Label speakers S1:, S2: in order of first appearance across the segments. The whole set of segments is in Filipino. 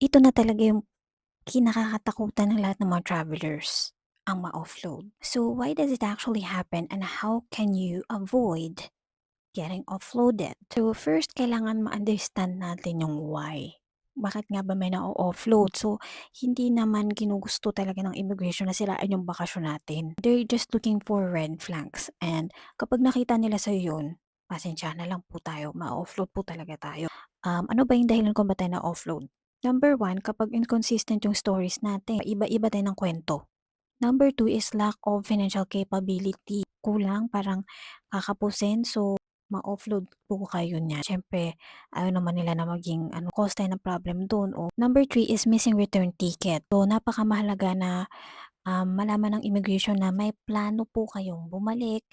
S1: Ito na talaga yung kinakakatakutan ng lahat ng mga travelers, ang ma-offload. So, why does it actually happen and how can you avoid getting offloaded? So, first kailangan ma-understand natin yung why. Bakit nga ba may na offload? So, hindi naman ginugusto talaga ng immigration na siraan yung bakasyon natin. They're just looking for red flags and kapag nakita nila sa'yo yun, pasensya na lang po tayo, ma-offload po talaga tayo. Ano ba yung dahilan kung ba't tayo na-offload? Number one, kapag inconsistent yung stories natin, iba-iba tayo ng kwento. Number two is lack of financial capability. Kulang, parang kakapusin, so ma-offload po kayo niyan. Siyempre, ayaw naman nila na maging cause tayo ng problem dun. O number three is missing return ticket. So, napakamahalaga na malaman ng immigration na may plano po kayong bumalik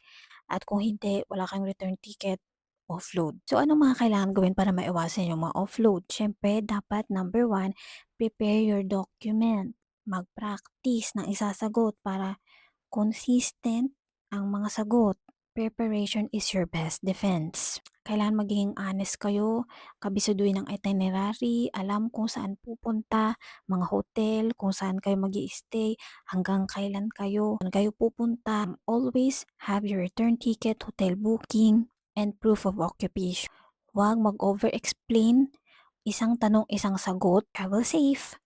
S1: at kung hindi, wala kayong return ticket, offload. So, anong mga kailangan gawin para maiwasan yung mga offload? Siyempre, dapat number one, prepare your document. Mag-practice ng isasagot para consistent ang mga sagot. Preparation is your best defense. Kailangan maging honest kayo, kabisuduhin ng itinerary, alam kung saan pupunta, mga hotel, kung saan kayo mag stay hanggang kailan kayo pupunta. Always have your return ticket, hotel booking, and proof of occupation. Huwag mag-over-explain, isang tanong, isang sagot. Travel safe!